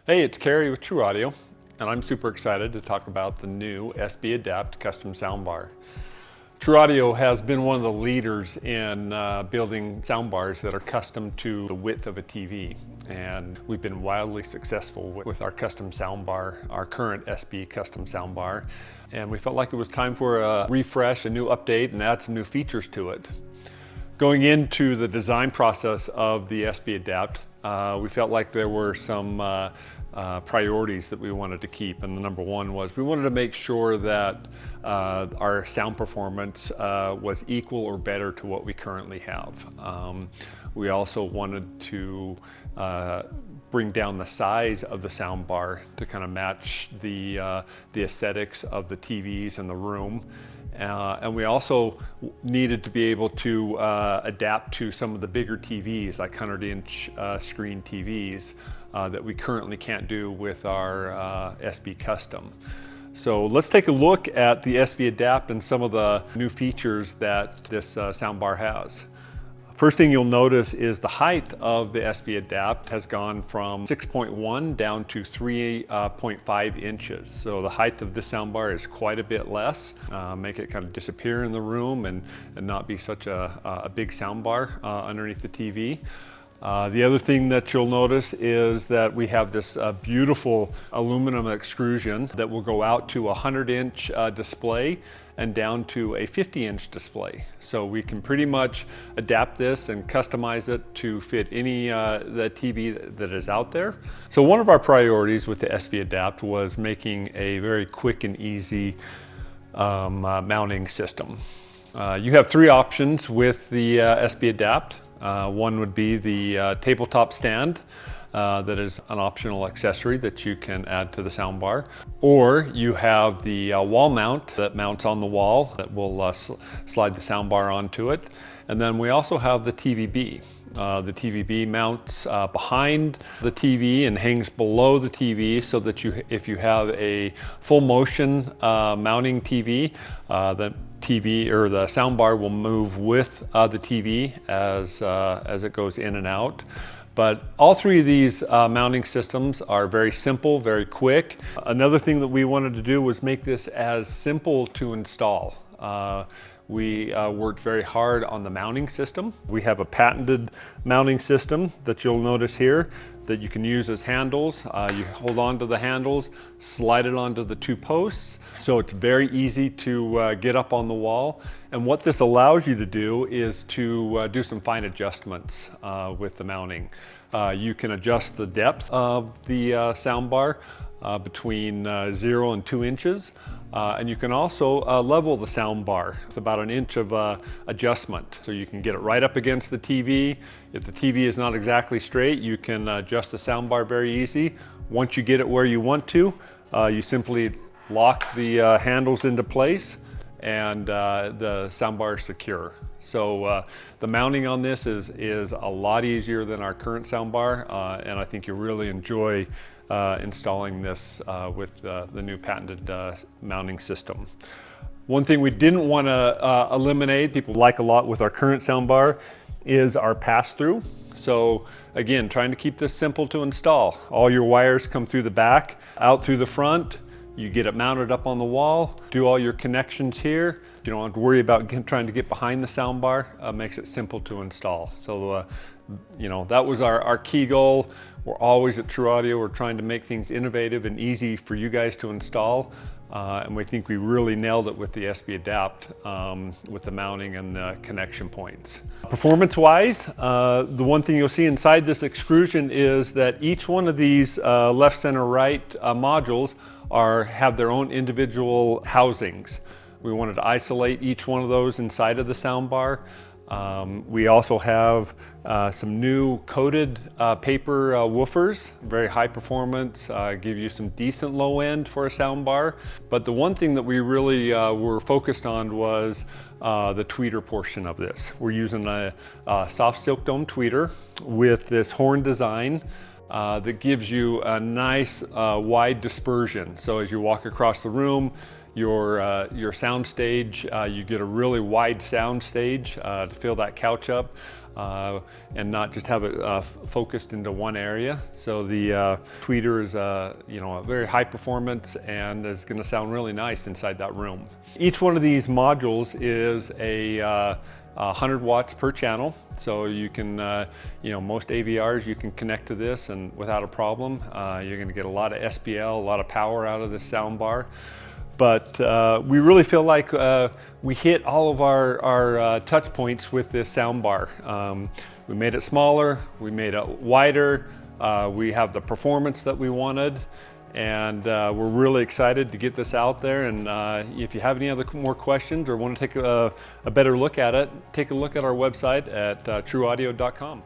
Hey, it's Kerry with TruAudio, and I'm super excited to talk about the new SB Adapt custom soundbar. TruAudio has been one of the leaders in building soundbars that are custom to the width of a TV, and we've been wildly successful with our custom soundbar, our current SB custom soundbar, and we felt like it was time for a refresh, a new update, and add some new features to it. Going into the design process of the SB Adapt, we felt like there were some priorities that we wanted to keep, and the number one was we wanted to make sure that our sound performance was equal or better to what we currently have. We also wanted to bring down the size of the sound bar to kind of match the aesthetics of the TVs in the room. And we also needed to be able to adapt to some of the bigger TVs, like 100-inch screen TVs, that we currently can't do with our SB Custom. So let's take a look at the SB Adapt and some of the new features that this soundbar has. First thing you'll notice is the height of the SB Adapt has gone from 6.1 down to 3.5 inches. So the height of this soundbar is quite a bit less, make it kind of disappear in the room and not be such a big soundbar underneath the TV. The other thing that you'll notice is that we have this beautiful aluminum extrusion that will go out to a 100-inch display and down to a 50-inch display. So we can pretty much adapt this and customize it to fit any the TV that is out there. So one of our priorities with the SB Adapt was making a very quick and easy mounting system. You have three options with the SB Adapt. One would be the tabletop stand. That is an optional accessory that you can add to the soundbar. Or you have the wall mount that mounts on the wall that will slide the soundbar onto it. And then we also have the TVB. The TVB mounts behind the TV and hangs below the TV so that if you have a full motion mounting TV, the TV or the soundbar will move with the TV as it goes in and out. But all three of these mounting systems are very simple, very quick. Another thing that we wanted to do was make this as simple to install. We worked very hard on the mounting system. We have a patented mounting system that you'll notice here that you can use as handles. You hold on to the handles, slide it onto the two posts. So it's very easy to get up on the wall. And what this allows you to do is to do some fine adjustments with the mounting. You can adjust the depth of the soundbar between 0 and 2 inches. And you can also level the soundbar with about an inch of adjustment. So you can get it right up against the TV. If the TV is not exactly straight, you can adjust the soundbar very easy. Once you get it where you want to, you simply lock the handles into place and the soundbar is secure. So the mounting on this is a lot easier than our current soundbar, and I think you'll really enjoy installing this with the new patented mounting system. One thing we didn't want to eliminate, people like a lot with our current soundbar, is our pass-through. So again, trying to keep this simple to install. All your wires come through the back, out through the front. You get it mounted up on the wall, do all your connections here. You don't have to worry about trying to get behind the soundbar. Makes it simple to install. So you know, that was our key goal. We're always at TruAudio, we're trying to make things innovative and easy for you guys to install. And we think we really nailed it with the SB Adapt, with the mounting and the connection points. Performance-wise, the one thing you'll see inside this extrusion is that each one of these left, center, right modules have their own individual housings. We wanted to isolate each one of those inside of the soundbar. We also have some new coated paper woofers, very high performance, give you some decent low end for a soundbar. But the one thing that we really were focused on was the tweeter portion of this. We're using a soft silk dome tweeter with this horn design that gives you a nice wide dispersion. So as you walk across the room, your sound stage, you get a really wide sound stage to fill that couch up. and not just have it focused into one area. So the tweeter is a very high performance and is going to sound really nice inside that room. Each one of these modules is a 100 watts per channel, so you can, most AVRs you can connect to this and without a problem. You're going to get a lot of SPL, a lot of power out of this sound bar. But we really feel like we hit all of our touch points with this sound bar. We made it smaller, we made it wider, we have the performance that we wanted, and we're really excited to get this out there. And if you have any more questions or want to take a better look at it, take a look at our website at TruAudio.com.